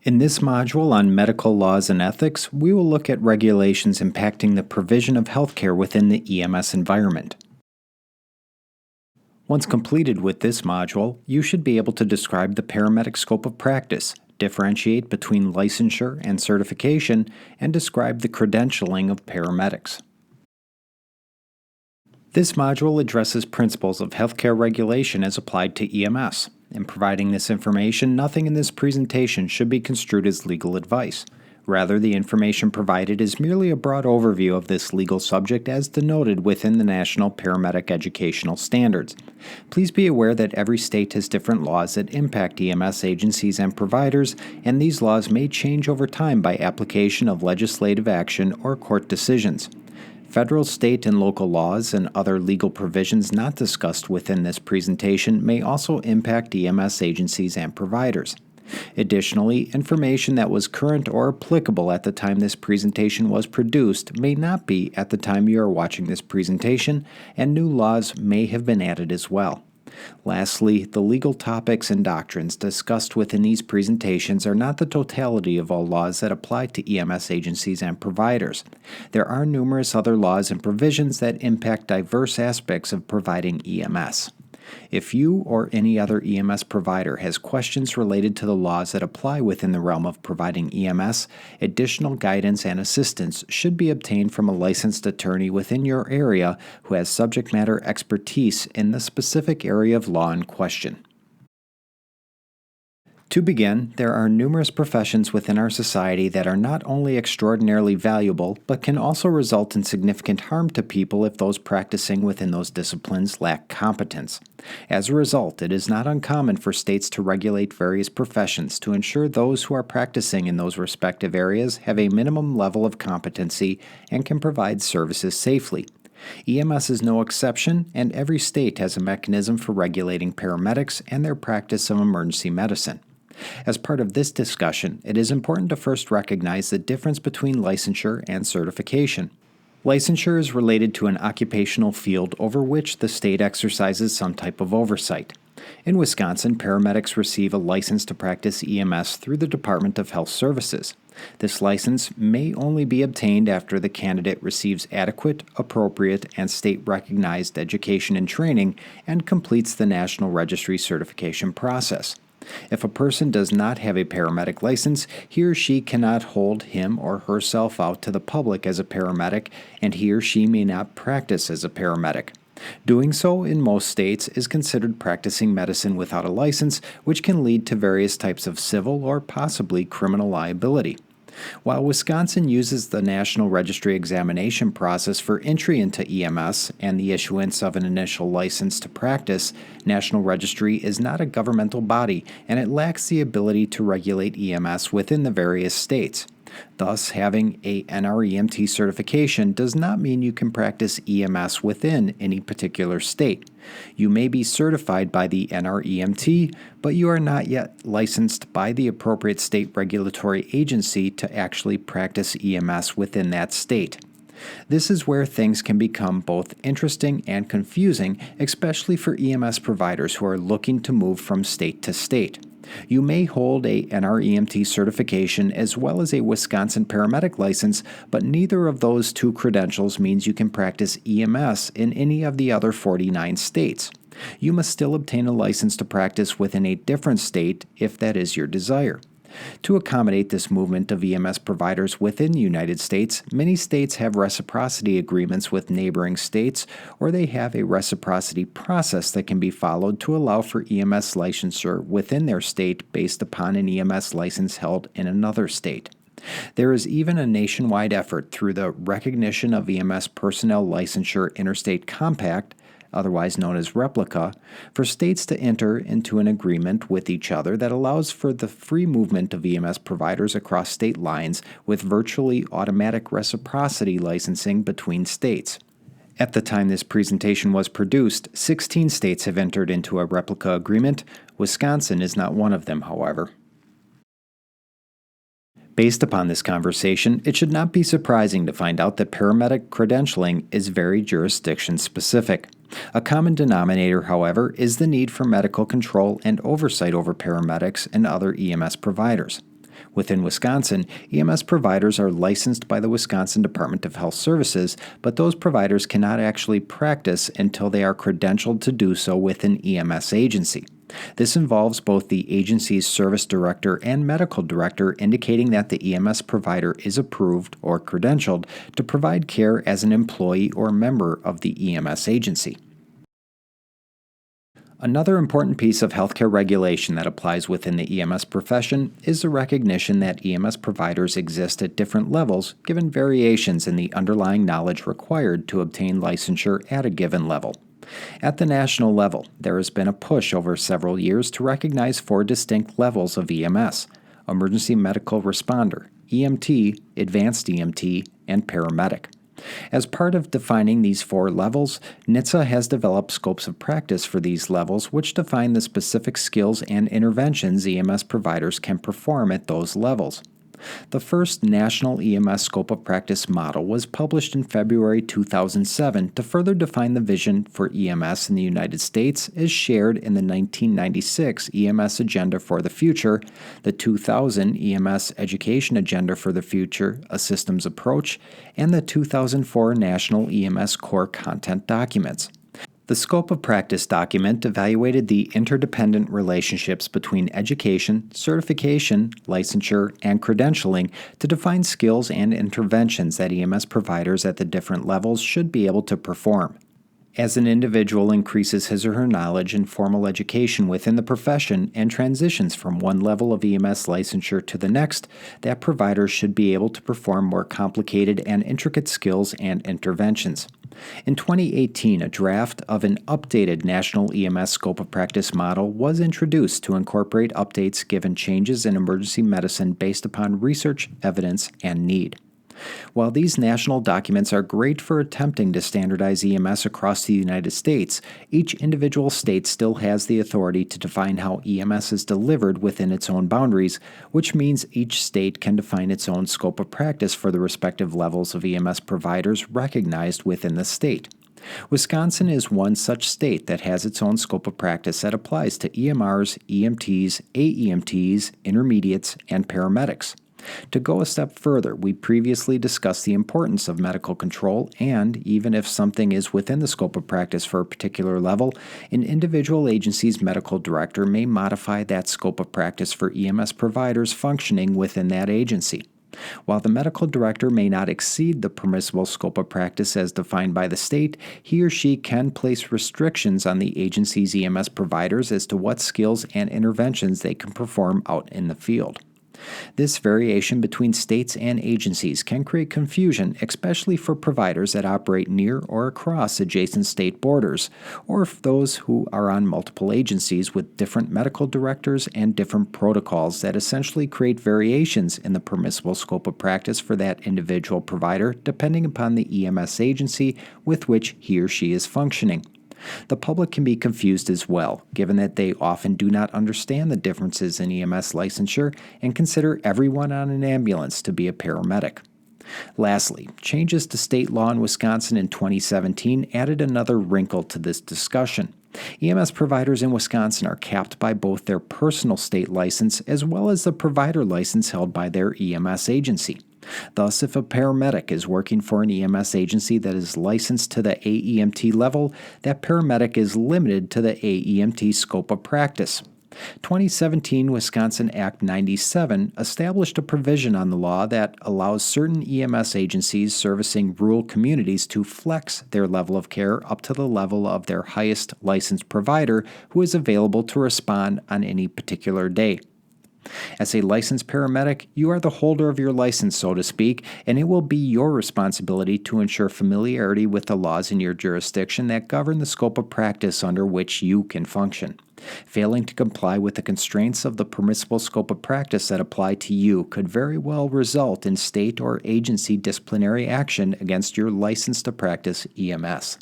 In this module on medical laws and ethics, we will look at regulations impacting the provision of healthcare within the EMS environment. Once completed with this module, you should be able to describe the paramedic scope of practice, differentiate between licensure and certification, and describe the credentialing of paramedics. This module addresses principles of healthcare regulation as applied to EMS. In providing this information, nothing in this presentation should be construed as legal advice. Rather, the information provided is merely a broad overview of this legal subject as denoted within the National Paramedic Educational Standards. Please be aware that every state has different laws that impact EMS agencies and providers, and these laws may change over time by application of legislative action or court decisions. Federal, state, and local laws and other legal provisions not discussed within this presentation may also impact EMS agencies and providers. Additionally, information that was current or applicable at the time this presentation was produced may not be at the time you are watching this presentation, and new laws may have been added as well. Lastly, the legal topics and doctrines discussed within these presentations are not the totality of all laws that apply to EMS agencies and providers. There are numerous other laws and provisions that impact diverse aspects of providing EMS. If you or any other EMS provider has questions related to the laws that apply within the realm of providing EMS, additional guidance and assistance should be obtained from a licensed attorney within your area who has subject matter expertise in the specific area of law in question. To begin, there are numerous professions within our society that are not only extraordinarily valuable, but can also result in significant harm to people if those practicing within those disciplines lack competence. As a result, it is not uncommon for states to regulate various professions to ensure those who are practicing in those respective areas have a minimum level of competency and can provide services safely. EMS is no exception, and every state has a mechanism for regulating paramedics and their practice of emergency medicine. As part of this discussion, it is important to first recognize the difference between licensure and certification. Licensure is related to an occupational field over which the state exercises some type of oversight. In Wisconsin, paramedics receive a license to practice EMS through the Department of Health Services. This license may only be obtained after the candidate receives adequate, appropriate, and state-recognized education and training and completes the National Registry certification process. If a person does not have a paramedic license, he or she cannot hold him or herself out to the public as a paramedic, and he or she may not practice as a paramedic. Doing so in most states is considered practicing medicine without a license, which can lead to various types of civil or possibly criminal liability. While Wisconsin uses the National Registry examination process for entry into EMS and the issuance of an initial license to practice, National Registry is not a governmental body and it lacks the ability to regulate EMS within the various states. Thus, having a NREMT certification does not mean you can practice EMS within any particular state. You may be certified by the NREMT, but you are not yet licensed by the appropriate state regulatory agency to actually practice EMS within that state. This is where things can become both interesting and confusing, especially for EMS providers who are looking to move from state to state. You may hold a NREMT certification as well as a Wisconsin paramedic license, but neither of those two credentials means you can practice EMS in any of the other 49 states. You must still obtain a license to practice within a different state if that is your desire. To accommodate this movement of EMS providers within the United States, many states have reciprocity agreements with neighboring states, or they have a reciprocity process that can be followed to allow for EMS licensure within their state based upon an EMS license held in another state. There is even a nationwide effort through the Recognition of EMS Personnel Licensure Interstate Compact, otherwise known as REPLICA, for states to enter into an agreement with each other that allows for the free movement of EMS providers across state lines with virtually automatic reciprocity licensing between states. At the time this presentation was produced, 16 states have entered into a REPLICA agreement. Wisconsin is not one of them, however. Based upon this conversation, it should not be surprising to find out that paramedic credentialing is very jurisdiction specific. A common denominator, however, is the need for medical control and oversight over paramedics and other EMS providers. Within Wisconsin, EMS providers are licensed by the Wisconsin Department of Health Services, but those providers cannot actually practice until they are credentialed to do so with an EMS agency. This involves both the agency's service director and medical director indicating that the EMS provider is approved or credentialed to provide care as an employee or member of the EMS agency. Another important piece of healthcare regulation that applies within the EMS profession is the recognition that EMS providers exist at different levels given variations in the underlying knowledge required to obtain licensure at a given level. At the national level, there has been a push over several years to recognize 4 distinct levels of EMS: Emergency Medical Responder, EMT, Advanced EMT, and Paramedic. As part of defining these 4 levels, NHTSA has developed scopes of practice for these levels which define the specific skills and interventions EMS providers can perform at those levels. The first National EMS Scope of Practice model was published in February 2007 to further define the vision for EMS in the United States as shared in the 1996 EMS Agenda for the Future, the 2000 EMS Education Agenda for the Future, a Systems Approach, and the 2004 National EMS Core Content Documents. The Scope of Practice document evaluated the interdependent relationships between education, certification, licensure, and credentialing to define skills and interventions that EMS providers at the different levels should be able to perform. As an individual increases his or her knowledge and formal education within the profession and transitions from one level of EMS licensure to the next, that provider should be able to perform more complicated and intricate skills and interventions. In 2018, a draft of an updated National EMS Scope of Practice model was introduced to incorporate updates given changes in emergency medicine based upon research, evidence, and need. While these national documents are great for attempting to standardize EMS across the United States, each individual state still has the authority to define how EMS is delivered within its own boundaries, which means each state can define its own scope of practice for the respective levels of EMS providers recognized within the state. Wisconsin is one such state that has its own scope of practice that applies to EMRs, EMTs, AEMTs, intermediates, and paramedics. To go a step further, we previously discussed the importance of medical control, and even if something is within the scope of practice for a particular level, an individual agency's medical director may modify that scope of practice for EMS providers functioning within that agency. While the medical director may not exceed the permissible scope of practice as defined by the state, he or she can place restrictions on the agency's EMS providers as to what skills and interventions they can perform out in the field. This variation between states and agencies can create confusion, especially for providers that operate near or across adjacent state borders, or for those who are on multiple agencies with different medical directors and different protocols that essentially create variations in the permissible scope of practice for that individual provider depending upon the EMS agency with which he or she is functioning. The public can be confused as well, given that they often do not understand the differences in EMS licensure and consider everyone on an ambulance to be a paramedic. Lastly, changes to state law in Wisconsin in 2017 added another wrinkle to this discussion. EMS providers in Wisconsin are capped by both their personal state license as well as the provider license held by their EMS agency. Thus, if a paramedic is working for an EMS agency that is licensed to the AEMT level, that paramedic is limited to the AEMT scope of practice. 2017 Wisconsin Act 97 established a provision on the law that allows certain EMS agencies servicing rural communities to flex their level of care up to the level of their highest licensed provider who is available to respond on any particular day. As a licensed paramedic, you are the holder of your license, so to speak, and it will be your responsibility to ensure familiarity with the laws in your jurisdiction that govern the scope of practice under which you can function. Failing to comply with the constraints of the permissible scope of practice that apply to you could very well result in state or agency disciplinary action against your license to practice EMS.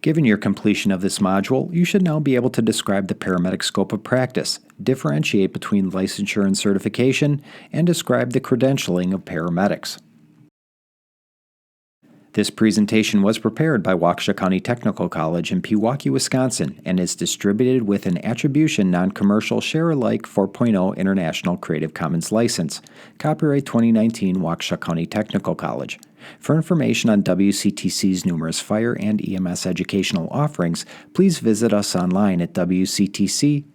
Given your completion of this module, you should now be able to describe the paramedic scope of practice, differentiate between licensure and certification, and describe the credentialing of paramedics. This presentation was prepared by Waukesha County Technical College in Pewaukee, Wisconsin, and is distributed with an Attribution Non-Commercial Share-alike 4.0 International Creative Commons license. Copyright 2019 Waukesha County Technical College. For information on WCTC's numerous fire and EMS educational offerings, please visit us online at wctc.edu.